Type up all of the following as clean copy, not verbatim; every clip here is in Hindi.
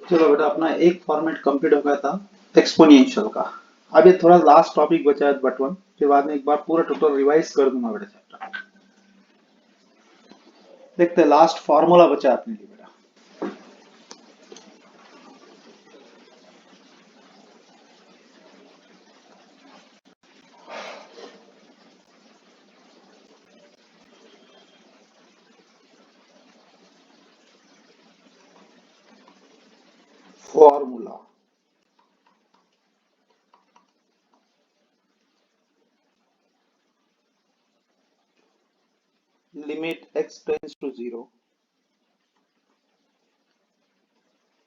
चलो बेटा, अपना एक फॉर्मेट कंप्लीट हो गया था एक्सपोनेंशियल का। अब ये थोड़ा लास्ट टॉपिक बचा है बट वन, फिर बाद में एक बार पूरा टोटल रिवाइज कर दूंगा बेटा चैप्टर। देखते हैं, लास्ट फार्मूला बचा है अपने लिए बेटा। Formula limit x tends to 0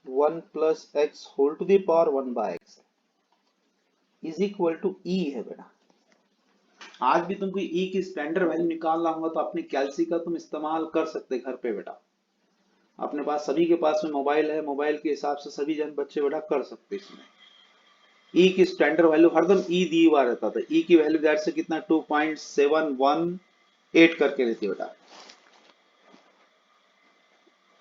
1 plus x whole to the power 1 by x is equal to e है बेटा। आज भी तुमको e की स्टैंडर्ड वैल्यू निकालना होगा तो अपनी कैलसी का तुम इस्तेमाल कर सकते घर पे बेटा। अपने पास सभी के पास में मोबाइल है, मोबाइल के हिसाब से सभी जन बच्चे बेटा कर सकते इसमें। ई की स्टैंडर्ड वैल्यू हरदम ई दी हुआ रहता था। ई की वैल्यू दैट से कितना 2.718 करके रहती है बेटा।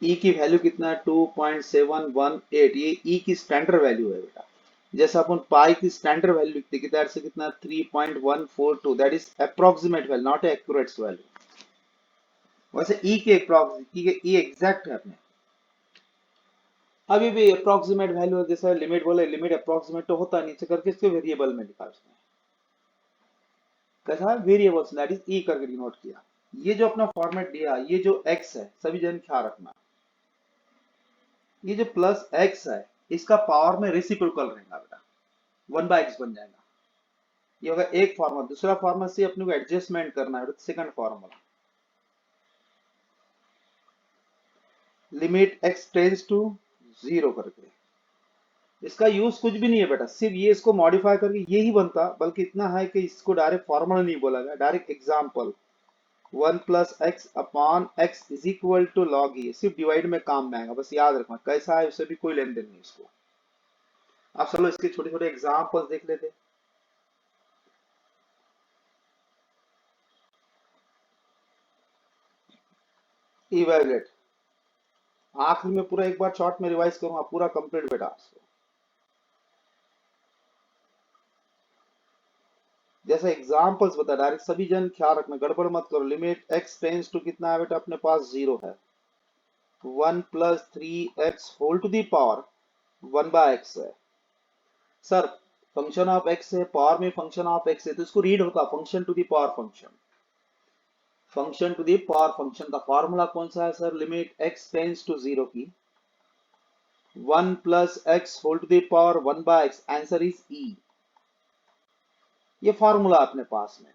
ई की वैल्यू कितना 2.718, ये ई की स्टैंडर्ड वैल्यू है बेटा। जैसे अपन पाई की स्टैंडर्ड वैल्यू लिखते हैं दैट से कितना 3.142, that is approximate value not accurate value. वैसे ई के ई एग्जैक्ट है अपने। अभी भी अप्रोक्सीमेट वैल्यू है, जैसे लिमिट बोले लिमिट अप्रोक्सीमेट तो होता है, नीचे करके इसको वेरिएबल में लिखा उसने। कैसा वेरिएबल्स दैट इज ई करके डिनोट किया। ये जो अपना फॉर्मेट दिया, ये जो x है सभी जन ख्याल रखना, ये जो प्लस x है इसका पावर में रेसिप्रोकल रहेगा बेटा, 1 बाय x बन जाएगा। ये होगा एक फॉर्मूला। दूसरा फॉर्मूला से अपने को एडजस्टमेंट करना है, second formula limit x tends to 0 करके। इसका यूज कुछ भी नहीं है बेटा, सिर्फ ये इसको मॉडिफाई करके ये ही बनता, बल्कि इतना है कि इसको डायरेक्ट फॉर्मूला नहीं बोला गया, direct example 1 plus x upon x is equal to log e. सिर्फ डिवाइड में काम में आएगा, बस याद रखना कैसा है, उससे भी कोई लेन देन नहीं इसको। अब चलो इसके छोटे छोटे एग्जांपल्स देख लेते हैं। इवैल्यूएट आखिर में पूरा एक बार शॉर्ट में रिवाइज करूंगा, पूरा कंप्लीट बेटा इसको। जैसे एग्जांपल्स बता, डायरेक्ट सभी जन ख्याल रखना, गड़बड़ मत करो। लिमिट एक्स टेंड्स टू कितना है बेटा अपने पास 0 है, 1 plus 3x whole to the power 1 by x है। सर फंक्शन ऑफ x है, पावर में फंक्शन ऑफ x है तो इसको रीड होता function to the power function. Function to the power function का फॉर्मूला कौन सा है sir, limit x tends to 0 की 1 plus x whole to the power 1 by x, answer is e। ये फॉर्मूला अपने पास में,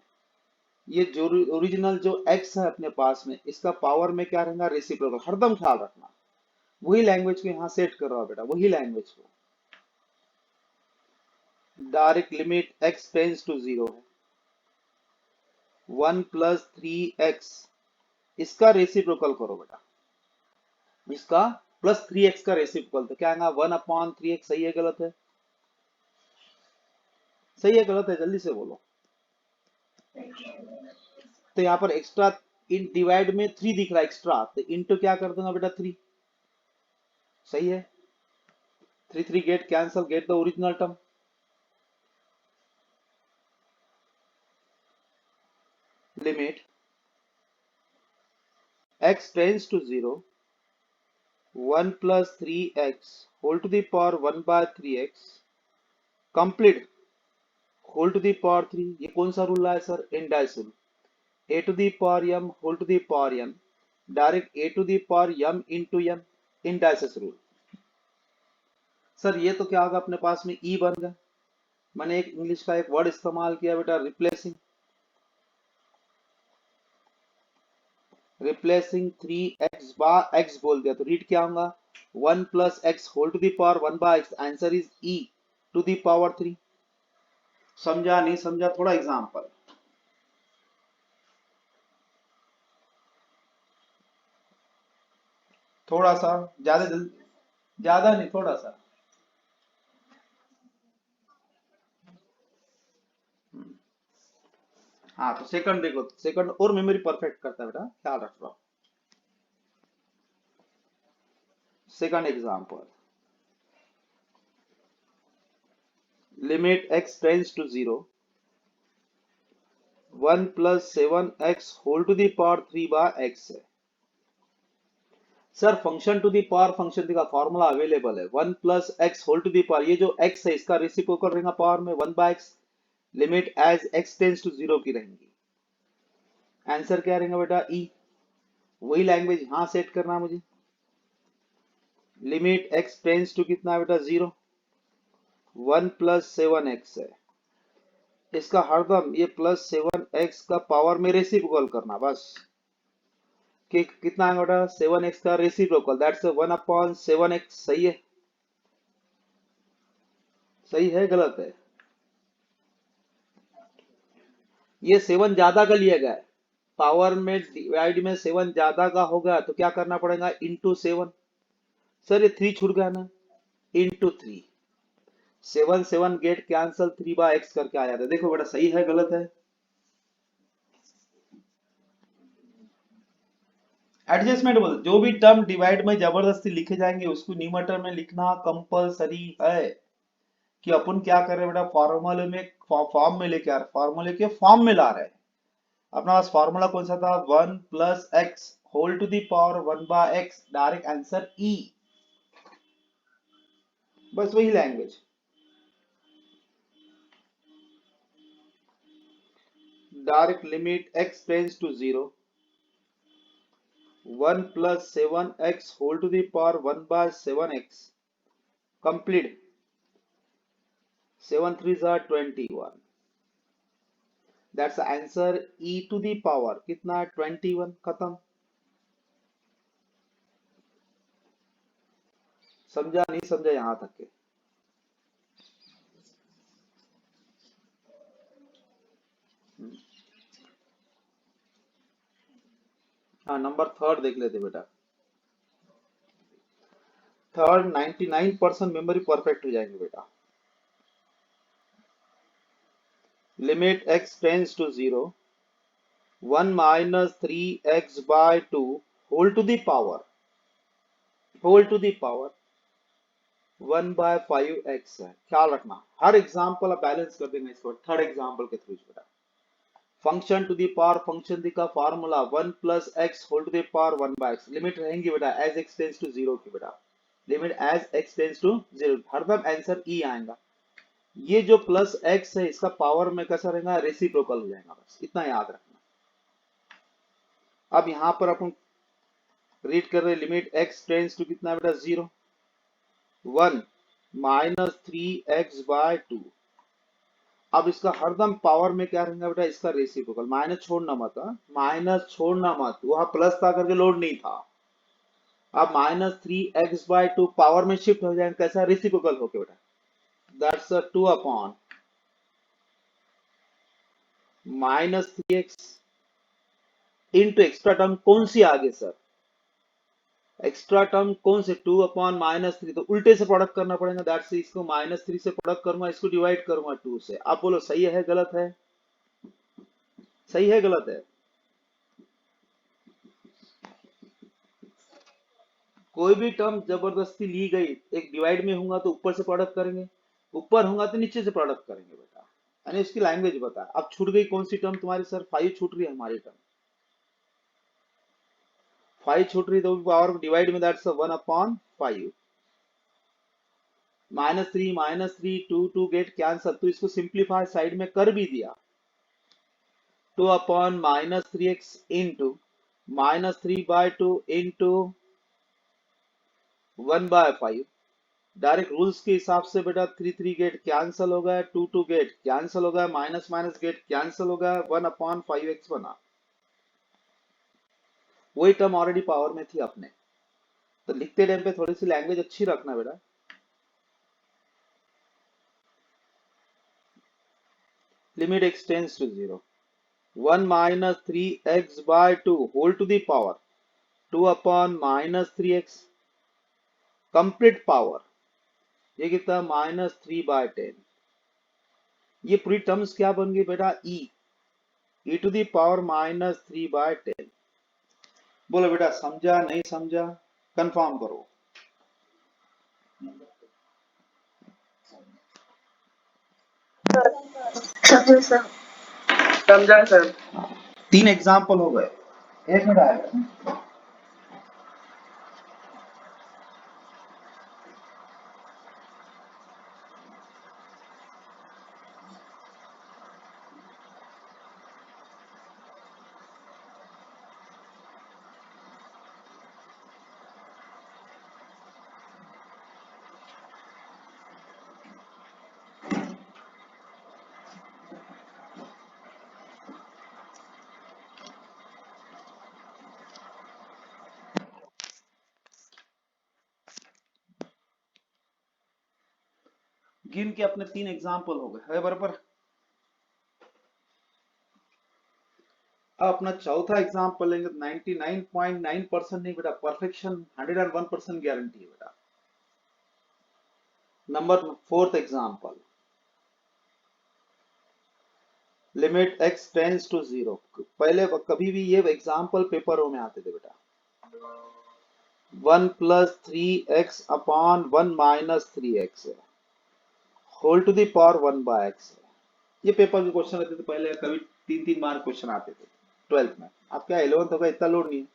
ये जो ओरिजिनल जो x है अपने पास में, इसका पावर में क्या रहेगा रेसिप्रोकल, हरदम ख्याल रखना। वही लैंग्वेज को यहाँ सेट कर रहा हूं बेटा, वही लैंग्वेज को। Direct limit x tends to 0 है, 1 प्लस 3x, इसका रेसिप्रोकल करो बेटा, इसका प्लस 3x का रेसिप्रोकल, तो क्या आएगा 1 अपॉन 3x। सही है गलत है, सही है गलत है, जल्दी से बोलो। तो यहाँ पर एक्स्ट्रा इन डिवाइड में 3 दिख रहा है एक्स्ट्रा, तो इनटू क्या कर दूंगा बेटा 3। सही है, 3 3 get cancel, get the original term. Limit x tends to 0 1 plus 3x whole to the power 1 by 3x complete whole to the power 3। ये कौन सा रूल है sir, indices rule. a to the power m whole to the power n, direct a to the power m into n, indices rule. Sir ये तो क्या होगा अपने पास में e बन गया। मैंने एक इंग्लिश का एक वर्ड इस्तेमाल किया बेटा, रिप्लेसिंग। रिप्लेसिंग 3x बार x बोल दिया तो रीड क्या होगा 1 plus x whole to the power 1 by x, answer is e to the power 3। समझा नहीं समझा, थोड़ा एग्जांपल, थोड़ा सा, ज्यादा ज्यादा नहीं, थोड़ा सा। हाँ तो सेकंड देखो, सेकंड और मेमोरी परफेक्ट करता है बेटा, ख्याल रखो। Second example limit x tends to 0, 1 plus 7x whole to the power 3 by x है। Sir function to the power function का फॉर्मूला अवेलेबल है, 1 plus x whole to the power, ये जो x है इसका रेसिप्रोकल रहेगा पावर में 1 by x, limit as x tends to 0 की रहेंगी। आंसर क्या रहेगा बेटा? ई। वही लैंग्वेज यहां सेट करना मुझे। लिमिट x टेंड्स टू कितना है बेटा? 0, 1 प्लस 7x है, इसका हरदम ये प्लस 7x का पावर में रेसिप्रोकल करना बस। कि कितना है बेटा? 7x का रेसिप्रोकल, दैट्स 1 अपॉन 7x। सही है? सही है गलत है? ये 7 ज्यादा का लिया गया है, पावर में डिवाइड में 7 ज्यादा का होगा तो क्या करना पड़ेगा? इंटू 7। सर ये 3 छूट गया ना, into 3, 7 7 get cancel, 3 by x करके आया था। देखो बेटा सही है गलत है? एडजस्टमेंट बोल, जो भी टर्म डिवाइड में जबरदस्ती लिखे जाएंगे उसको न्यूमरेटर में लिखना कंपलसरी है। कि अपन क्या कर रहे हैं बेटा? फॉर्मूले में फॉर्म में लेके आ रहे, फॉर्मूले के फॉर्म में ला रहे हैं। अपना पास फॉर्मूला कौन सा था? 1 plus x whole to the power 1 by x, direct answer e. बस वही language. Direct limit x tends to 0, 1 plus 7x whole to the power 1 by 7x, complete 7 3s are 21, that's answer e to the power कितना? 21। खत्म। समझा नहीं समझा यहां तक के? हाँ नंबर थर्ड देख लेते बेटा। थर्ड 99% मेमोरी परफेक्ट हो जाएंगे बेटा। Limit x tends to 0, 1 minus 3x by 2 whole to the power, whole to the power 1 by 5x है। ख्याल रखना हर एग्जाम्पल आप बैलेंस कर देंगे इसको थर्ड एग्जाम्पल के थ्रू बेटा। Function to the power function का formula 1 plus x whole to the power 1 by x, limit रहेंगी बेटा एज एक्स टेंड्स टू 0 की बेटा। Limit as x tends to 0, हरदम आंसर ई आएगा। ये जो प्लस एक्स है इसका पावर में कैसा रहेगा? रेसिप्रोकल हो जाएगा, बस इतना याद रखना। अब यहां पर अपन रीड कर रहे हैं, लिमिट एक्स टेंड्स टू कितना बेटा? 0, 1 माइनस 3x बाय 2। अब इसका हरदम पावर में क्या रहेगा बेटा? इसका रेसिप्रोकल। माइनस छोड़ना मत, माइनस छोड़ना मत, वहां प्लस था करके लोड नहीं था। अब माइनस 3x/2 पावर में शिफ्ट हो जाएगा, कैसा? रेसिप्रोकल होके बेटा, that's 2 upon minus 3x into extra term कौन सी आगे सर? एक्स्ट्रा टर्म कौन से? 2 अपॉन माइनस 3, तो उल्टे से प्रोडक्ट करना पड़ेगा, दैट्स इसको माइनस 3 से प्रोडक्ट करूंगा, इसको डिवाइड करूंगा 2 से। आप बोलो सही है गलत है? सही है गलत है? कोई भी टर्म जबरदस्ती ली गई, एक डिवाइड में होगा तो ऊपर से प्रोडक्ट करेंगे, ऊपर होगा तो नीचे से प्रोडक्ट करेंगे बेटा। यानी इसकी लैंग्वेज बता। अब छूट गई कौन सी टर्म तुम्हारी? सर 5 छूट रही है हमारी टर्म, 5 छूट रही, तो पावर डिवाइड में that's 1 upon 5। Minus three 2 get cancel, तो इसको सिंप्लीफाई साइड में कर भी दिया, 2 upon minus 3x into minus 3/2 into 1/5। Direct rules के हिसाब से बेटा 3 3 गेट कैंसल हो गया, 2 2 गेट कैंसल हो गया, माइनस माइनस गेट कैंसल हो गया, 1 अपॉन 5x बना। वही टर्म ऑलरेडी पावर में थी अपने, तो लिखते टाइम पे थोड़ी सी लैंग्वेज अच्छी रखना बेटा। Limit x tends to 0, 1 minus 3x/2 whole to the power 2 upon minus 3x, complete power ये कितना? -3/10। ये पूरी टर्म्स क्या बन गई बेटा? e to the power -3/10। बोलो बेटा समझा नहीं समझा? कंफर्म करो। सर समझा सर। 3 एग्जाम्पल हो गए, 1 मिनट आएगा। गिन के अपने 3 एग्जाम्पल हो गए है बराबर। अब अपना चौथा एग्जाम्पल लेंगे। 99.9% नहीं बेटा, परफेक्शन 101% गारंटी है बेटा। Number 4th example, limit x tends to 0। पहले कभी भी ये एग्जाम्पल पेपरों में आते थे बेटा। 1 + 3x अपॉन 1 - 3x है, whole to the power 1/x है। ये पेपर के क्वेश्चन रहते थे पहले, कभी 3-3 बार क्वेश्चन आते थे 12th में। अब क्या 11th होगा, इतना लोड नहीं है।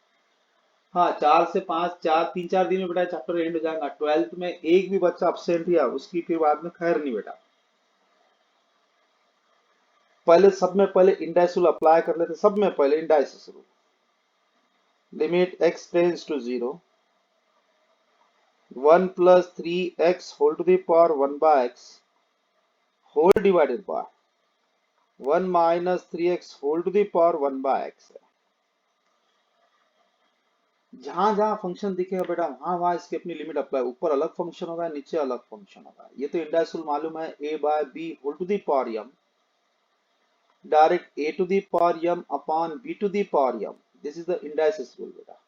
हाँ 4 से 5, 3-4 दिन में बेटा चैप्टर एंड हो जाएगा। 12th में एक भी बच्चा अपसेंट या उसकी फिर बाद में खैर नहीं बेटा। पहले सब में पहले इंडाइस रूल अप्लाई कर लेते, सब में पहले indices rule. Limit x tends to 0, 1 + 3x whole to the power 1/x whole divided by 1 - 3x whole to the power 1/x है। जहां जहां फंक्शन दिखेगा बेटा वहां वहां इसकी अपनी लिमिट अप्लाई। ऊपर अलग फंक्शन होगा, नीचे अलग फंक्शन होगा। ये तो इंडाइस रूल मालूम है, a/b whole to the power m, direct a to the power m upon b to the power m। This is the indices rule बेटा।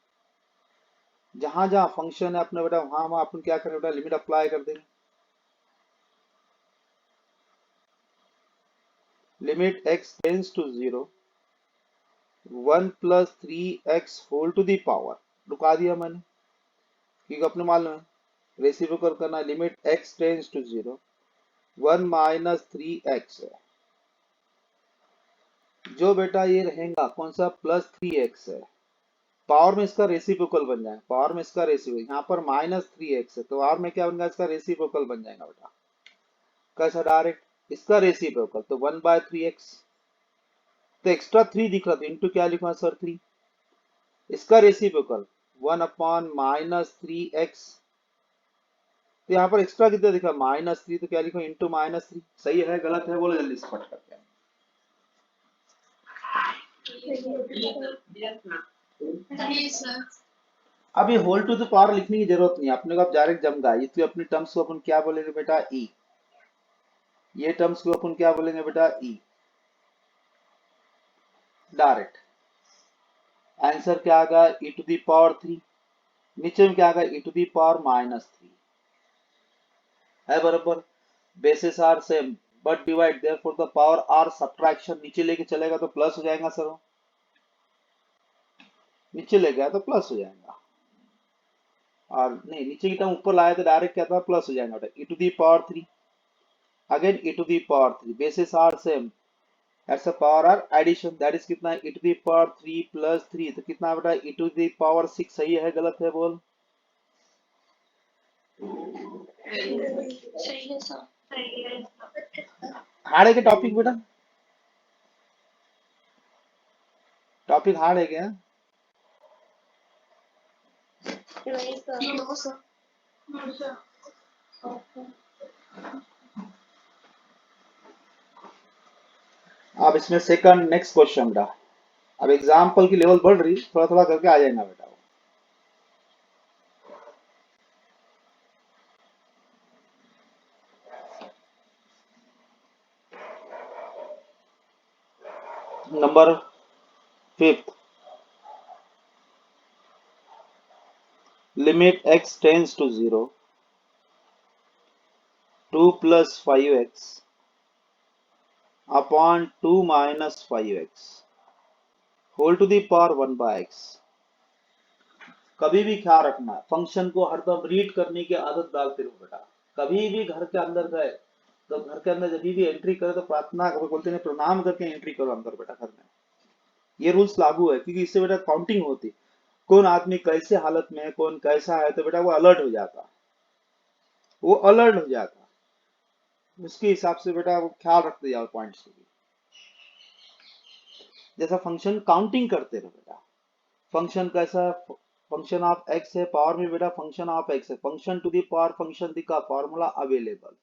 जहां जहां फंक्शन है अपने बेटा वहां वहां अपन क्या करें बेटा, लिमिट अप्लाई कर देंगे। Limit x tends to 0, 1 + 3x whole to the power, रुका दिया मैंने क्योंकि अपने मालूम है रेसिप्रोकल करना। Limit x tends to 0, 1 - 3x है। जो बेटा ये रहेगा कौन सा, +3x है। पावर में इसका रेसिप्रोकल बन जाएगा, पावर में इसका रेसिप्रोकल। यहाँ पर -3x है तो पावर में क्या बनेगा, इसका रेसिप्रोकल बन जाएगा बेटा। कैसा, डायरेक्ट इसका रेसिप्रोकल तो 1/3x। तो एक्स्ट्रा 3 दिख रहा था, इंटू क्या लिखा सर 3। इसका रेसिप्रोकल 1 अपॉन -3x। तो यहाँ पर एक्स्ट्रा कितना दिखा, -3, तो क्या लिखो इंटू -3। सही है गलत है बोलो जल्दी से फट करके। अब ये होल टू द पावर लिखने की जरूरत नहीं है अपने को, अब डायरेक्ट जम गया। इसलिए अपने टर्म्स को अपन क्या बोलेंगे बेटा, ई। ये टर्म्स को अपन क्या बोलेंगे बेटा, ई। डायरेक्ट आंसर क्या आ गया, e टू द पावर 3। नीचे में क्या आ गया, e टू द पावर -3 है बराबर। Bases are same but divide, therefore the power are subtraction. नीचे लेके चलेगा तो प्लस हो जाएगा सर, नीचे ले गया तो प्लस हो जाएगा। और नहीं, नीचे की टर्म ऊपर लाया तो डायरेक्ट क्या था, प्लस हो जाएगा बेटा। e to the power 3 again e to the power 3, basis are same, it's a power are addition. That is कितना, e टू द पावर 3 + 3 तो कितना बेटा, e टू द पावर 6। सही है गलत है बोल। सही है सर। हार्ड है क्या टॉपिक बेटा, टॉपिक हार्ड है क्या। नहीं सर। अब इसमें सेकंड नेक्स्ट क्वेश्चन बेटा। अब एग्जाम्पल की लेवल बढ़ रही, थोड़ा थोड़ा करके आ जाएगा बेटा। Number 5th, limit x tends to 0, 2 + 5x upon 2 - 5x whole to the power 1/x। कभी भी ख्याल रखना फंक्शन को हरदम रीड करने की आदत डालते रहो बेटा। कभी भी घर के अंदर गए तो घर के अंदर जब भी एंट्री करे तो प्रार्थना बोलते हैं प्रणाम करके एंट्री करो अंदर बेटा घर में। ये रूल्स लागू है क्योंकि इससे बेटा काउंटिंग होती, कौन आदमी कैसे हालत में है, कौन कैसा है, तो बेटा वो अलर्ट हो जाता, वो अलर्ट हो जाता, उसके हिसाब से बेटा वो ख्याल रखते जाओ पॉइंट्स को भी। जैसा फंक्शन काउंटिंग करते रहो बेटा, फंक्शन कैसा, फंक्शन ऑफ एक्स है, पावर में बेटा फंक्शन ऑफ एक्स है, function to the power function का formula available,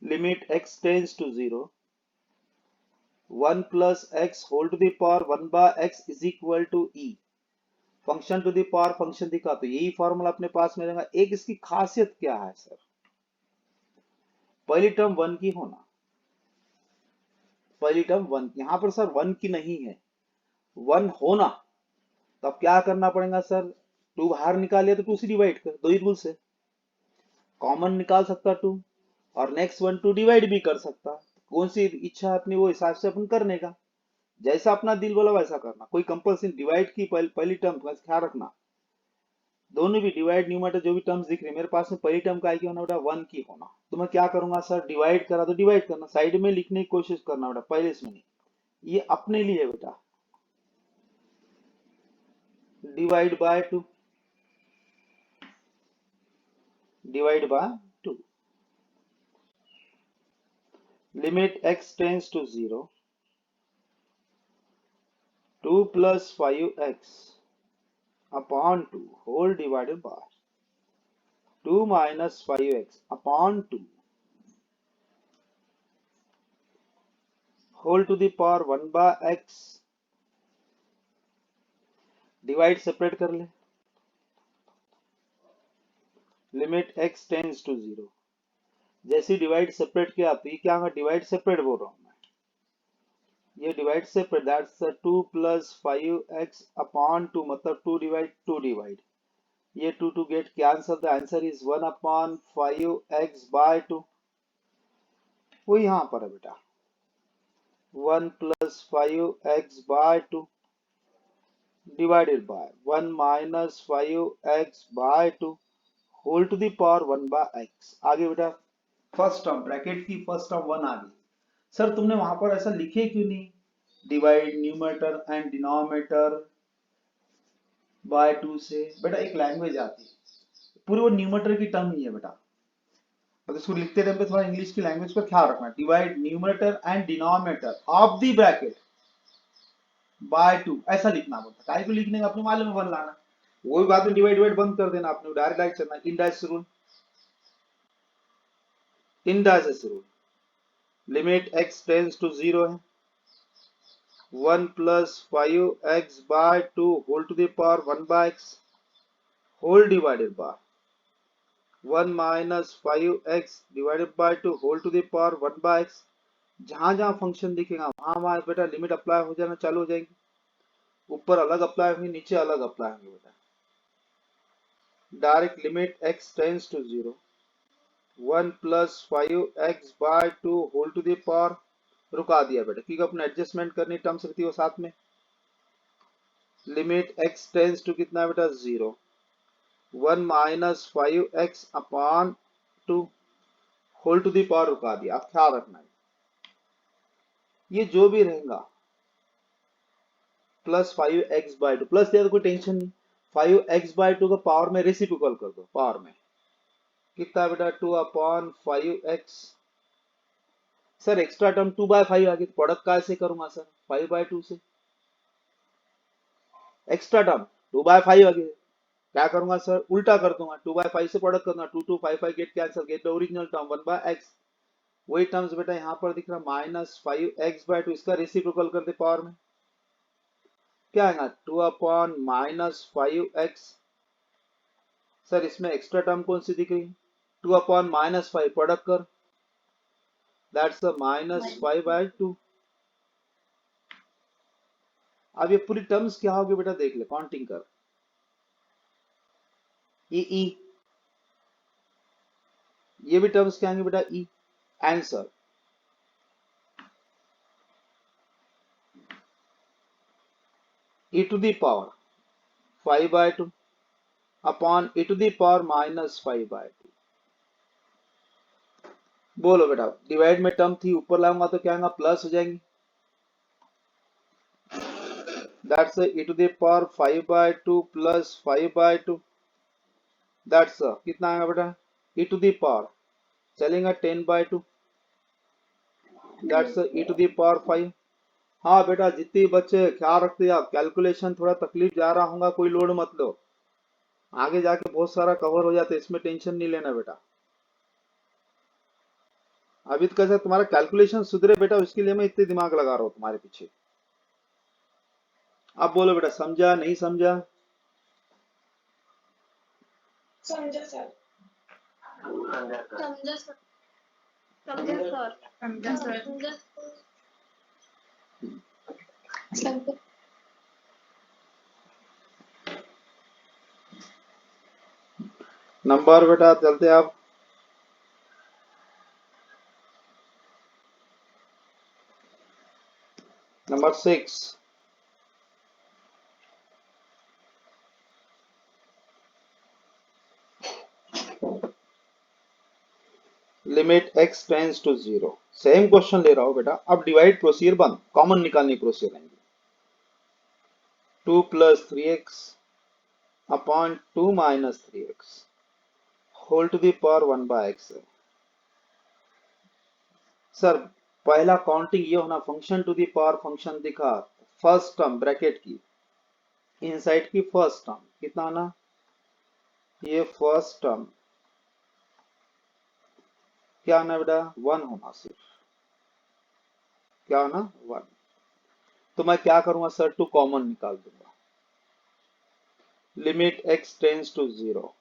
limit x tends to 0, 1 plus x whole to the power 1 by x is equal to e, function to the power function दिखा, तो यही फॉर्मूला अपने पास में रहेगा। एक इसकी खासियत क्या है सर, पहली टर्म 1 की होना, पहली टर्म 1, यहां पर सर 1 की नहीं है, 1 होना, तो अब क्या करना पड़ेगा सर, 2 बाहर निकालिए तो 2 से डिवाइड कर, दो ही रूल से, कॉमन निकाल सकता 2, और नेक्स्ट 1 2 डिवाइड भी कर सकता, कौन सी इच्छा अपनी वो हिसाब से अपन करने का, जैसा अपना दिल बोला वैसा करना, कोई कंपल्सन डिवाइड की पहली टर्म का ख्याल रखना, दोनों भी डिवाइड न्यूमरेटर जो भी टर्म्स दिख रही है मेरे पास में, पहली टर्म का क्या होना बेटा 1 की होना, तो मैं क्या करूंगा सर, डिवाइड करा तो डिवाइड करना, साइड में लिखने की कोशिश करना बेटा, पहले इसमें नहीं, ये अपने लिए बेटा, divide by 2, divide by 2, limit x tends to 0, 2 plus 5x upon 2 whole divided by 2 minus 5x upon 2 whole to the power 1 by x, divide separate कर ले, लिमिट x टेंस टू 0, जैसे डिवाइड सेपरेट किया तो ये क्या होगा, डिवाइड सेपरेट बोल रहा हूं मैं, ये divide separate, that's 2 plus 5x upon 2 मतलब 2 डिवाइड 2 डिवाइड, ये 2 2 get cancel, the answer is 1 upon 5x by 2, वो यहां पर है बेटा, 1 plus 5x by 2 divided by 1 minus 5x by 2 whole to the power 1 by x, आगे बेटा फर्स्ट टर्म ब्रैकेट की फर्स्ट टर्म 1 आ गई, सर तुमने वहां पर ऐसा लिखे क्यों नहीं, divide numerator and denominator by 2 से, बेटा एक लैंग्वेज आती है, पूरी वो न्यूमरेटर की टर्म ही है बेटा, तो इसको लिखते टाइम पे थोड़ा इंग्लिश की लैंग्वेज पर ख्याल रखना, divide numerator and denominator of the bracket by 2 ऐसा लिखना बोलता, काय को लिखने का अपने मालूम में 1 लाना, वो भी बाद में डिवाइड डिवाइड बंद कर देना आपने, डायरेक्ट डायरेक्ट चलना, indices rule, indices rule, limit x tends to 0 है, 1 plus 5x by 2 whole to the power 1 by x whole divided by 1 minus 5x divided by 2 whole to the power 1 by x, जहां जहां फंक्शन दिखेगा वहां वहां बेटा लिमिट अप्लाई हो जाना चालू हो जाएगी, ऊपर अलग अप्लाई होंगे नीचे अलग अप्लाई होंगे बेटा, direct limit x tends to 0, 1 plus 5x by 2 whole to the power, रुका दिया बेटा क्योंकि अपने एडजस्टमेंट करनी टर्म्स रहती है वो साथ में, लिमिट x टेंस टू कितना बेटा 0, 1 minus 5x upon 2 whole to the power रुका दिया, आप ख्याल रखना है ये जो भी रहेगा प्लस 5x बाई 2, प्लस दिया तो कोई टेंशन नहीं, 5x बाई 2 का पावर में रेसिप्रोकल कर दो, पावर में कितना बेटा 2 upon 5x, sir extra term 2 by 5 आ गई, प्रोडक्ट कैसे करूंगा सर 5 बाय 2 से, एक्स्ट्रा टर्म 2 बाय 5 आ गई, क्या करूंगा सर उल्टा कर दूंगा, 2 बाय 5 से प्रोडक्ट करूंगा, 2 2 5 5 get cancel, get the original term 1 by x, वही टर्म्स बेटा यहां पर दिख रहा माइनस 5x बाय 2, इसका रेसिप्रोकल कर दे पावर में, क्या आएगा 2 अपॉन माइनस 5x, सर इसमें एक्स्ट्रा टर्म कौन सी दिख रही है 2 अपॉन माइनस 5, प्रोडक्ट कर, दैट्स द माइनस 5 बाय 2, अब ये पूरी टर्म्स क्या होगी बेटा देख ले, काउंटिंग कर, ई ये भी टर्म्स क्या होंगे बेटा ई, answer e to the power 5 by 2 upon e to the power minus 5 by 2, बोलो बेटा, डिवाइड में टर्म थी, ऊपर लाऊंगा तो क्या आएगा, प्लस हो जाएंगी। That's e to the power 5/2 plus 5/2, that's कितना आएगा बेटा, e टू द पावर चलेगा 10/2, that's e to the power 5। हाँ बेटा, जितने बच्चे ख्याल रखते हैं आप, कैलकुलेशन थोड़ा तकलीफ जा रहा होगा, कोई लोड मत लो, आगे जाके बहुत सारा कवर हो जाता है, इसमें टेंशन नहीं लेना बेटा। अभी तो कैसे तुम्हारा कैलकुलेशन सुधरे बेटा, उसके लिए मैं इतने दिमाग लगा रहा हूँ तुम्हारे पीछे। अब बोलो बेटा, समझा नहीं समझा? समझा सर। समझा सर। समझा सर। समझा सर। समझा समझा। नंबर बेटा चलते आप। Number 6, limit x tends to 0। Same question ले रहा हूं बेटा, अब डिवाइड प्रोसीजर बंद, कॉमन निकालने की प्रोसीजर आएंगे। 2 plus 3x upon 2 minus 3x whole to the power 1/x है। सर पहला काउंटिंग ये होना, function to the power function दिखा, फर्स्ट टर्म ब्रैकेट की, इनसाइड की फर्स्ट टर्म कितना आना, ये फर्स्ट टर्म क्या आना बेटा, 1 होना, सिर्फ क्या आना, 1। तो मैं क्या करूंगा सर, टू कॉमन निकाल दूंगा, limit x tends to 0।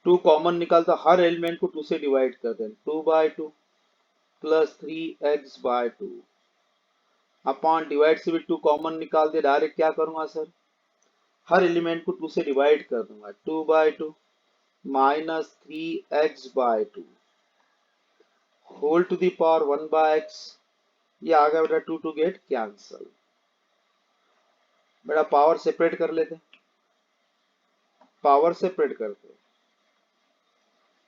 2 common निकालता, हर एलिमेंट को 2 से डिवाइड कर दें, 2/2 प्लस 3x/2 अपॉन डिवाइड से भी 2 कॉमन निकाल दे, डायरेक्ट क्या करूंगा सर, हर एलिमेंट को 2 से डिवाइड कर दूंगा, 2/2 minus 3x/2 whole to the power 1/x। ये आ गया बेटा 2 गेट कैंसल। बेटा पावर सेपरेट कर लेते, पावर सेपरेट करते,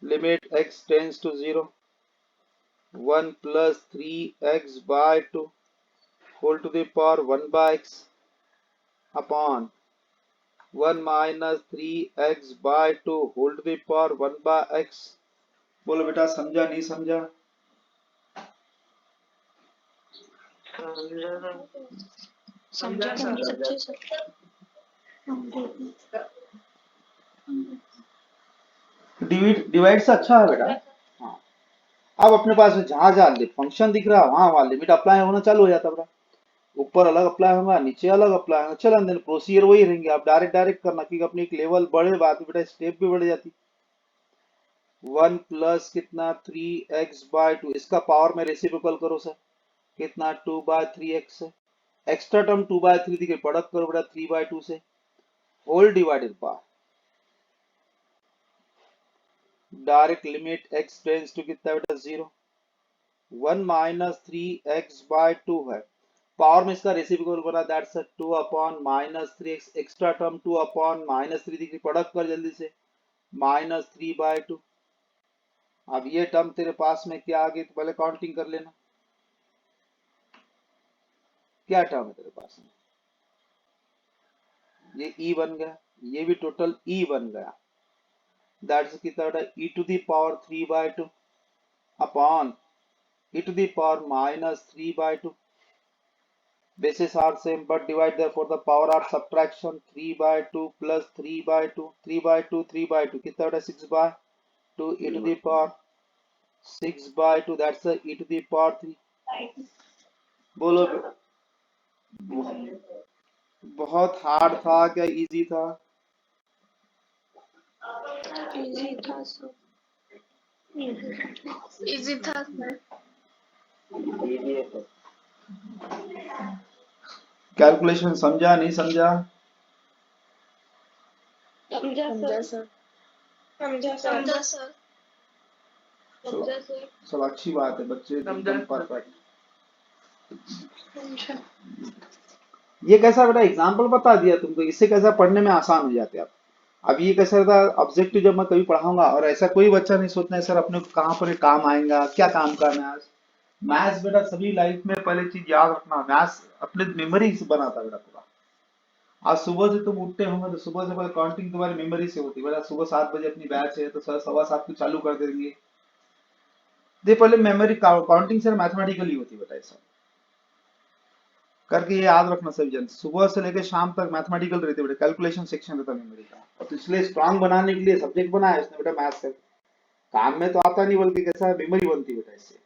limit x tends to 0, 1 plus 3x/2 whole to the power 1/x upon 1 minus 3x/2 whole to the power 1/x। बोलो बेटा, समझा नहीं समझा? समझा सर। डिवाइड से अच्छा है बेटा। हाँ, अब अपने पास जहां जहां फंक्शन दिख रहा है वहां वहां लिमिट अप्लाई होना चालू हो जाता बेटा, ऊपर अलग अप्लाई होगा, नीचे अलग अप्लाई होगा, चलो देन प्रोसीजर वही रहेंगे, आप डायरेक्ट करना, क्योंकि अपनी एक लेवल बढ़े बात बेटा, स्टेप भी बढ़ जाती। 1 प्लस कितना 3x/2, इसका पावर में रेसिप्रोकल करो सर, कितना 2/3x है, एक्स्ट्रा टर्म 2/3 दिखे, प्रोडक्ट करो बेटा 3/2 से, whole divided by direct limit x tends to कितना बेटा 0, 1 माइनस 3x/2 है, पावर में इसका रेसिप्रोकल बना, that's 2 upon minus 3x, extra term 2 upon minus 3 दिख रही, प्रोडक्ट कर जल्दी से, माइनस 3/2। अब ये टर्म तेरे पास में क्या आ गई, तो पहले काउंटिंग कर लेना, क्या टर्म है तेरे पास में, ये e बन गया, ये भी टोटल e बन गया, दैट्स कितना बेटा, e to the power 3/2 upon e to the power minus 3/2. Bases are same but divide, therefore the power are subtraction, 3/2 plus 3/2, 3/2, 3/2 कितना बेटा 6/2 e to the power 6/2, that's the e to the power 3। बोलो बहुत हार्ड था क्या इजी था? इजी था सर। इजी था सर। कैलकुलेशन समझा नहीं समझा? समझा सर। समझा सर। समझा सर। समझा सर। सब अच्छी बात है बच्चे, एकदम परफेक्ट। ये कैसा बेटा एग्जाम्पल बता दिया तुमको, इससे कैसा पढ़ने में आसान हो जाते आप। अब ये कैसा था ऑब्जेक्टिव, जब मैं कभी पढ़ाऊंगा और ऐसा कोई बच्चा नहीं सोचना है सर अपने को कहाँ पर ये काम आएगा, क्या काम करना है आज। मैथ्स बेटा सभी लाइफ में पहले चीज याद रखना, मैथ्स अपने मेमोरी से बनाता बेटा पूरा। आज सुबह से तुम उठते होंगे तो सुबह से पहले काउंटिंग तुम्हारी मेमोरी से होती है बेटा। सुबह 7 बजे अपनी बैच है तो सर 7:15 को चालू कर देंगे। ये पहले मेमोरी काउंटिंग सर मैथमेटिकली होती है बेटा। ऐसा करके ये याद रखना सभी जन, सुबह से लेकर शाम तक मैथमेटिकल रहती है बेटा, कैलकुलेशन सेक्शन रहता है मेमोरी का। और तो इसलिए स्ट्रांग बनाने के लिए सब्जेक्ट बनाया है इसने बेटा मैथ्स का। काम में तो आता नहीं बल्कि कैसा मेमोरी बनती है बेटा इससे।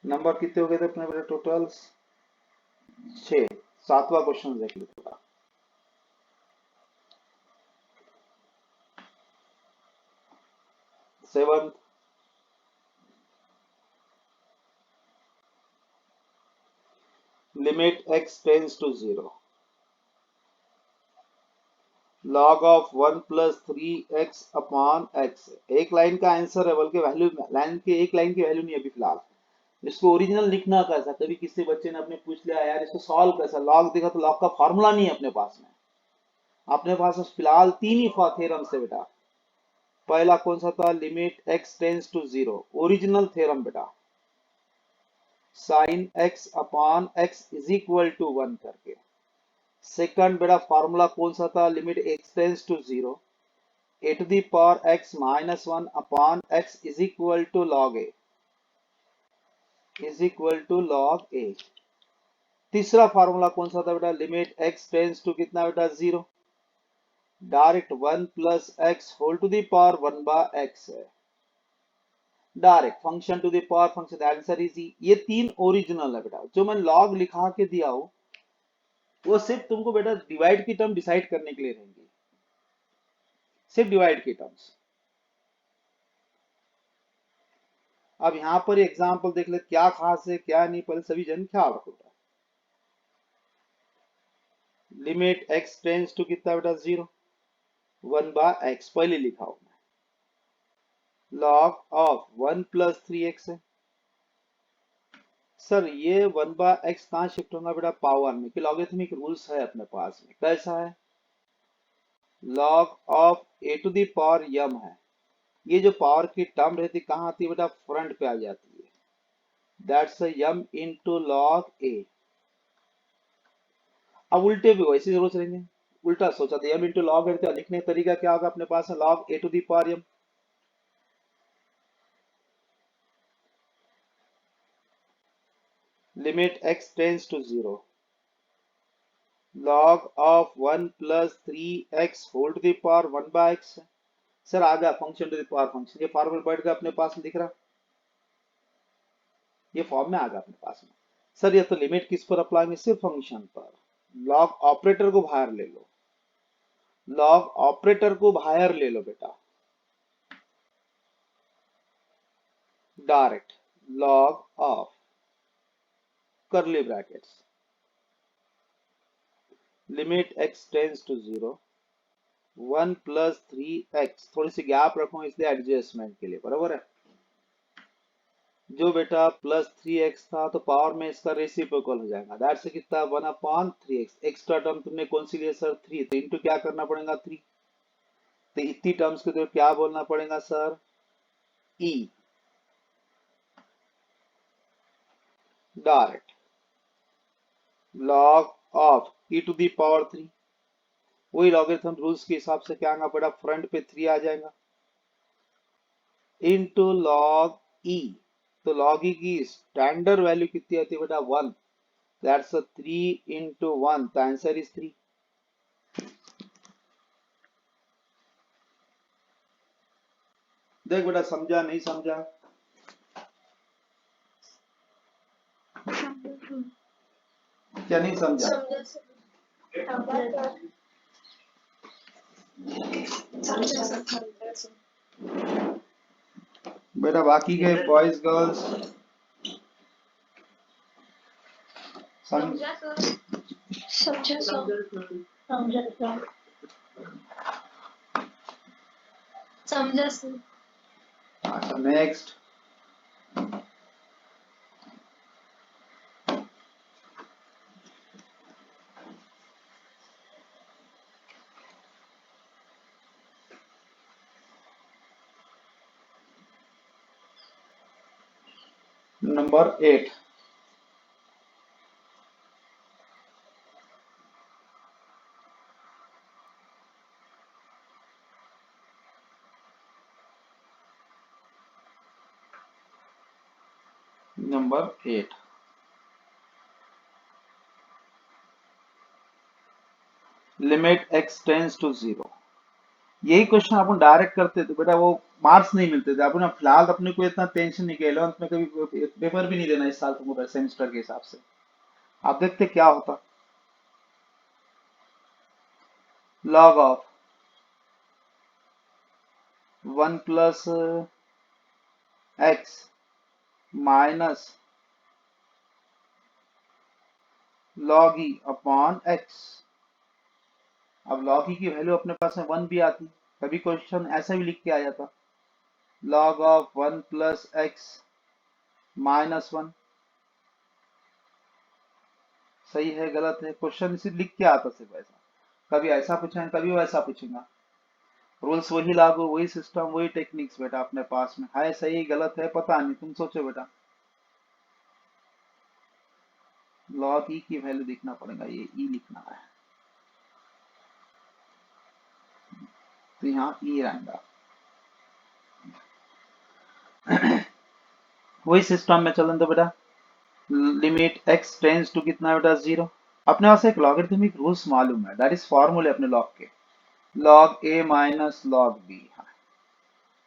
नंबर कितने हो गए थे अपने बेटा टोटल? 6। 7वां क्वेश्चन देख लो थोड़ा। Seven, limit x tends to 0, log of 1 plus 3x upon x। एक लाइन का आंसर है बल्कि वैल्यू, लाइन के एक लाइन की वैल्यू नहीं अभी फिलहाल। इसको ओरिजिनल लिखना कैसा, कभी किसी बच्चे ने अपने पूछ लिया यार इसको सॉल्व कैसा, लॉग देखा तो लॉग का फॉर्मूला नहीं है अपने पास में। अपने पास फिलहाल 3 ही थ्योरम से बेटा। पहला कौन सा था, limit x tends to 0, original theorem बेटा, sine x upon x is equal to 1 करके। सेकंड बेटा फॉर्मूला कौन सा था, limit x tends to 0, a to the power x minus 1 upon x is equal to log a, is equal to log a। तीसरा फार्मूला कौन सा था बेटा, लिमिट x टेंस टू कितना बेटा 0, direct 1 plus x whole to the power 1 by x है, direct function to the power function, answer is. ये 3 ओरिजिनल है बेटा। जो मैं लॉग लिखा के दिया हूं वो सिर्फ तुमको बेटा डिवाइड की टर्म डिसाइड करने के लिए रहेंगी, सिर्फ डिवाइड की टर्म्स। अब यहां पर एग्जांपल देख ले क्या खास है क्या नहीं, पहले सभी जन ख्याल रखो। लिमिट x टेंस टू कितना बेटा 0, 1 बाय x पहले लिखा हूं मैं, log ऑफ 1 प्लस 3x है। सर ये 1 बाय x कहां शिफ्ट होगा बेटा, पावर में, कि लॉगरिथमिक रूल्स है अपने पास में। कैसा है, log of a to the power m है, ये जो पावर की टर्म रहती कहां आती है बेटा, फ्रंट पे आ जाती है, that's m into log a। अब उल्टे भी वैसे जरूर चलेंगे, उल्टा सोचा तो m इनटू log a, लिखने का तरीका क्या होगा अपने पास, log a to the power m, limit x tends to 0, log of 1 plus 3x whole to the power 1 by x। Sir आ गया function to the power function, ये फॉर्मूला बैठ गया अपने पास में, दिख रहा, ये फॉर्म में आ गया अपने पास में। सर ये तो लिमिट किस पर अप्लाई में, सिर्फ फंक्शन पर। लॉग ऑपरेटर को बाहर ले लो, लॉग ऑपरेटर को बाहर ले लो बेटा, डायरेक्ट लॉग ऑफ करली brackets, limit x tends to 0, 1 plus 3x, थोड़ी सी गैप रखो इसलिए एडजस्टमेंट के लिए, बराबर है। जो बेटा प्लस 3x था तो पावर में इसका रेसिप्रोकल हो जाएगा, दैट से कितना 1 अपॉन 3x। एक्स्ट्रा टर्म तुमने कौन सी लिया सर, 3, तो इनटू क्या करना पड़ेगा 3, तो इतनी टर्म्स के तो क्या बोलना पड़ेगा sir, e, direct log of e to the power 3, वही लॉगरिथम रूल्स के हिसाब से क्या आएगा बेटा, फ्रंट पे 3 आ जाएगा, इनटू log e। तो log e की स्टैंडर्ड वैल्यू कितनी आती है बेटा 1, that's 3 into 1, the answer is 3। देख बेटा समझा नहीं समझा, क्या नहीं समझा, समझा सर। बेटा बाकी के बॉयज गर्ल्स समझा सर। समझा सर। समझा सर। अच्छा next, number 8। Number 8, limit x tends to 0। यही क्वेश्चन अपन डायरेक्ट करते थे बेटा, वो मार्क्स नहीं मिलते थे। अपन फिलहाल अपने को इतना टेंशन नहीं, 11th में कभी पेपर भी नहीं देना इस साल तुमको सेमेस्टर के हिसाब से। आप देखते क्या होता। Log of 1 plus x minus log E upon x. अब लॉग ई की वैल्यू अपने पास में 1 भी आती, कभी क्वेश्चन ऐसा भी लिख के आ जाता, log of 1 plus x minus 1। सही है गलत है, क्वेश्चन सिर्फ लिख के आता सिर्फ ऐसा। कभी ऐसा पूछेंगे कभी वैसा पूछेंगे, रूल्स वही लागू, वही सिस्टम, वही टेक्निक्स बेटा अपने पास में है। सही गलत है पता नहीं, तुम सोचो बेटा। लॉग ई की वैल्यू लिखना पड़ेगा, ये ई लिखना है तो यहाँ ई रहेगा। वही सिस्टम में चलन तो बेटा, लिमिट x टेंस टू कितना बेटा 0। अपने पास एक लॉगरिथमिक रूल्स मालूम है, दैट इज फॉर्मूले अपने लॉग के, log a minus log b।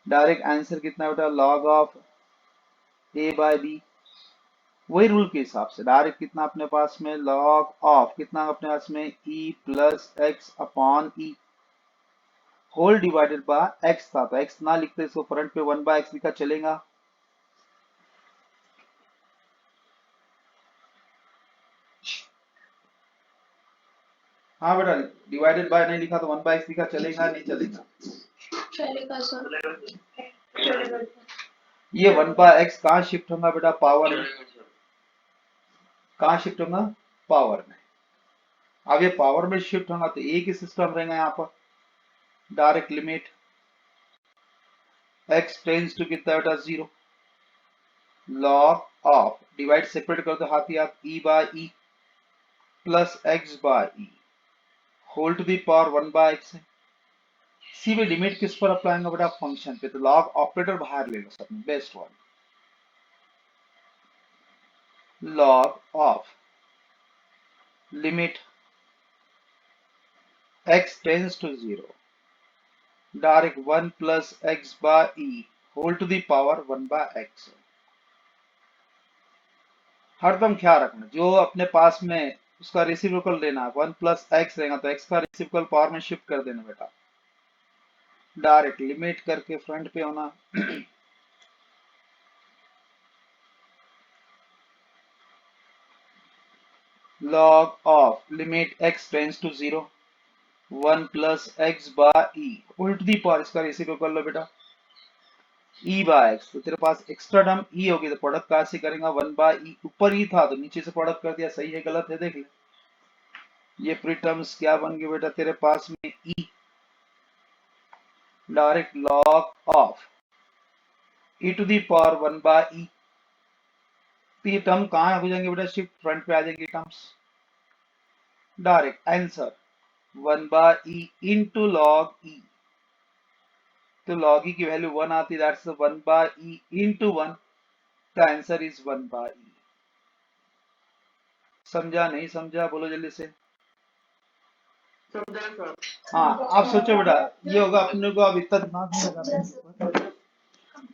Direct answer कितना बेटा, log of a by b। वही रूल के हिसाब से डायरेक्ट कितना अपने पास में, लॉग ऑफ कितना अपने पास में, e plus x upon e whole divided by x था, तो x ना लिखते इसको फ्रंट पे 1 बाय एक्स लिखा चलेगा। हाँ बेटा, डिवाइडेड बाय नहीं लिखा तो 1 बाय एक्स लिखा चलेगा नहीं चलेगा? चलेगा सर, चलेगा। ये 1 बाय एक्स कहाँ शिफ्ट होगा बेटा, पावर में। कहाँ शिफ्ट होगा, पावर में। अब ये पावर में शिफ्ट होगा तो एक ही सिस्टम रहेगा यहाँ पर, direct limit x tends to कितना बेटा 0, लॉग ऑफ डिवाइड सेपरेट कर दो हाथ ही हाथ, e by e plus x by e whole to the power 1 by x है। सी में लिमिट किस पर अप्लाई होगा बेटा, फंक्शन पे, तो लॉग ऑपरेटर बाहर ले लो सब में, best one. Log of limit x tends to 0, direct 1 plus x by e whole to the power 1 by x. हरदम ख्याल रखना जो अपने पास में उसका रेसिप्रोकल लेना है, 1 प्लस एक्स रहेगा तो एक्स का रेसिप्रोकल पावर में शिफ्ट कर देना बेटा, डायरेक्ट लिमिट करके फ्रंट पे होना। Log of limit x tends to 0, 1 plus x by e whole to the power, इसका रेसिप्रोकल लो बेटा e बाय एक्स, तो तेरे पास एक्स्ट्रा टर्म e होगी तो प्रोडक्ट कहां से करेगा, 1 बाय ई, ऊपर e था तो नीचे से प्रोडक्ट कर दिया। सही है गलत है देख ले, ये प्री टर्म्स क्या बन गए बेटा तेरे पास में, e direct log of e to the power 1 by e. तो ये टर्म कहां हो जाएंगे बेटा, शिफ्ट फ्रंट पे आ जाएंगे terms, direct answer 1 by e into log e. तो लॉग ई की वैल्यू 1 आती, that's 1 by e into 1, the answer is 1 by e. समझा नहीं समझा, बोलो जल्दी से। समझा सर। हाँ आप सोचो बेटा, ये होगा अपने को, अब इतना दिमाग नहीं लगा,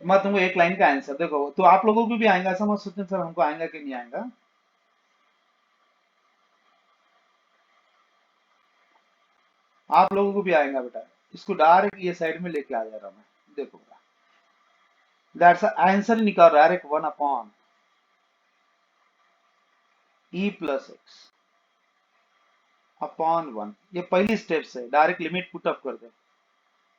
मैं तुमको एक लाइन का आंसर देखो, तो आप लोगों को भी आएगा ऐसा मत सोचना सर हमको आएगा कि नहीं आएगा। आप लोगों को भी आएगा बेटा, इसको डायरेक्ट ये साइड में लेके आ जा रहा हूं मैं, देखो बेटा, दैट्स आंसर निकाल रहा है direct 1 upon e plus x upon 1। ये पहली स्टेप से डायरेक्ट लिमिट पुट अप कर दे,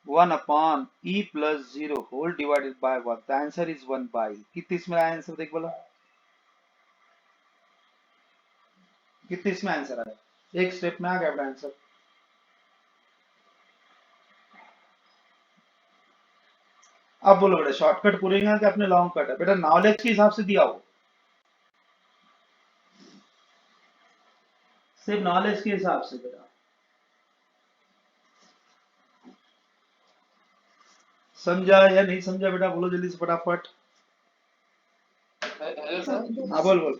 1 upon e plus 0 whole divided by 1, the answer is 1 by e. कितने इसमें आंसर देख बोलो, कितने इसमें आंसर आया, एक स्टेप में आ गया बेटा आंसर। अब बोलो बेटा शॉर्टकट पूरेगा कि अपने लॉन्ग कट है, बेटा नॉलेज के हिसाब से दिया हो, सिर्फ नॉलेज के हिसाब से बेटा। समझा या नहीं समझा बेटा, बोलो जल्दी से फटाफट। Hello sir. हाँ बोल बोल।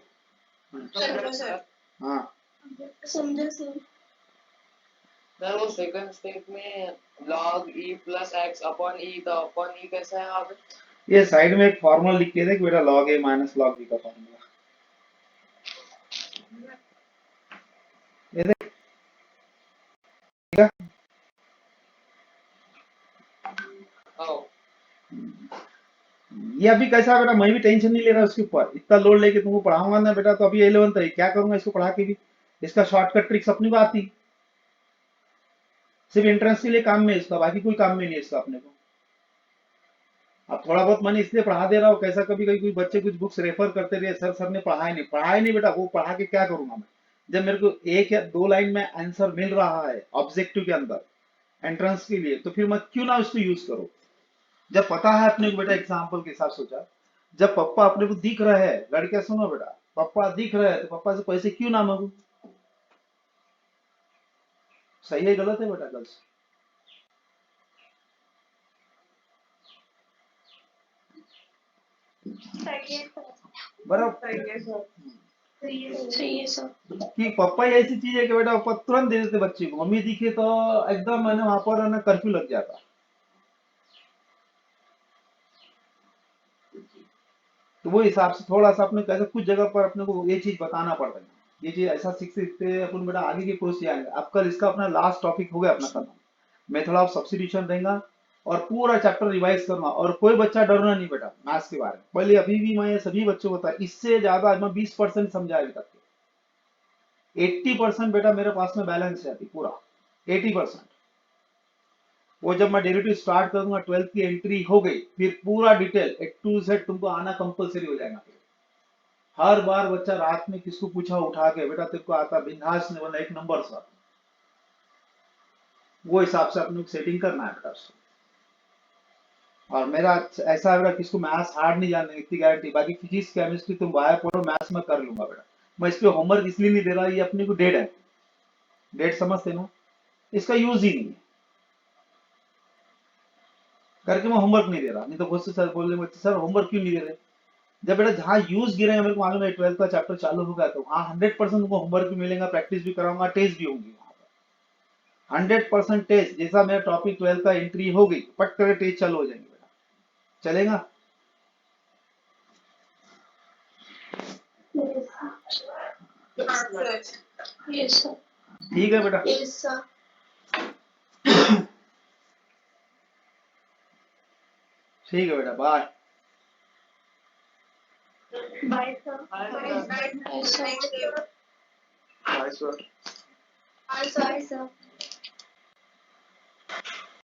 सर हाँ समझा सर। सर वो सेकंड स्टेप में log e plus x upon e, तो अपॉन e कैसा है यहाँ पे? ये साइड में एक फॉर्मूला लिख के दे कि बेटा log a minus log b का फॉर्मूला। ये देख आओ। ये अभी कैसा है बेटा, मैं भी टेंशन नहीं ले रहा उसके ऊपर, इतना लोड लेके तुमको पढ़ाऊंगा ना बेटा, तो अभी 11th है, क्या करूंगा इसको पढ़ा के भी। इसका शॉर्टकट ट्रिक्स अपनी को आती, सिर्फ एंट्रेंस के लिए काम में इसका, बाकी कोई काम में नहीं है इसका अपने को। अब थोड़ा बहुत मैंने इसलिए पढ़ा दे रहा हूँ, कैसा कभी कभी कोई बच्चे कुछ बुक्स रेफर करते रहे, सर सर ने पढ़ाया नहीं बेटा, वो पढ़ा के क्या करूंगा मैं, जब मेरे को एक या दो लाइन में आंसर मिल रहा है ऑब्जेक्टिव के अंदर एंट्रेंस के लिए, तो फिर मैं क्यों ना उसको यूज करूं। जब पता है अपने को बेटा, एग्जाम्पल के साथ सोचा, जब पप्पा अपने को दिख रहे हैं, लड़के सुनो बेटा, पप्पा दिख रहे हैं तो पप्पा से पैसे क्यों ना मांगू। सही है गलत है बेटा, गलत। सही है सर। बराबर सही है सर। कि पप्पा ही ऐसी चीज है कि बेटा पप्पा तुरंत दे देते बच्चे को, मम्मी दिखे तो एकदम मैंने वहां पर ना कर्फ्यू लग जाता। तो वो हिसाब से थोड़ा सा अपने कैसे कुछ जगह पर अपने को ये चीज बताना पड़ता है, ये चीज ऐसा सीख सीखते हैं अपन बेटा, आगे की प्रोसेस आएंगे। अब कल इसका अपना लास्ट टॉपिक हो गया अपना खत्म। मैं थोड़ा सब्स्टिट्यूशन देगा और पूरा चैप्टर रिवाइज करूंगा, और कोई बच्चा डरना नहीं बेटा मैथ्स के बारे में। पहले अभी भी मैं सभी बच्चों को बताया, इससे ज्यादा मैं 20% समझा अभी तक, 80% बेटा मेरे पास में बैलेंस है अभी पूरा, 80%। वो जब मैं डेरिवेटिव स्टार्ट करूंगा, 12th की एंट्री हो गई, फिर पूरा डिटेल ए टू जेड तुमको आना कंपलसरी हो जाएगा। हर बार बच्चा रात में किसको पूछा उठा के, बेटा तेरे को आता, बिंदास ने बोला एक नंबर सर, वो हिसाब से अपने सेटिंग करना है बेटा उसको। और मेरा ऐसा है बेटा, किसको मैथ्स हार्ड नहीं जानने इतनी गारंटी, बाकी फिजिक्स केमिस्ट्री तुम बाहर पढ़ो, मैथ्स में कर लूंगा बेटा। मैं इस पे होमवर्क इसलिए नहीं दे रहा, ये अपने को डेड है, डेड समझते ना, इसका यूज ही नहीं है करके मैं होमवर्क नहीं दे रहा। नहीं तो बहुत से सर बोल रहे सर होमवर्क क्यों नहीं दे रहे, जब बेटा जहाँ यूज गिरेगा मेरे को मालूम है, 12th का चैप्टर चालू होगा तो हाँ 100% तुमको होमवर्क भी मिलेगा, प्रैक्टिस भी कराऊंगा, टेस्ट भी होंगी वहां पर 100% टेस्ट। जैसा मेरा टॉपिक 12th का एंट्री हो गई, पट कर टेस्ट चालू हो जाएंगे बेटा, चलेगा। Yes sir. ठीक है बेटा, यस सर। ठीक है बेटा, bye. Bye sir. Bye sir. Bye sir. Bye sir. Bye sir.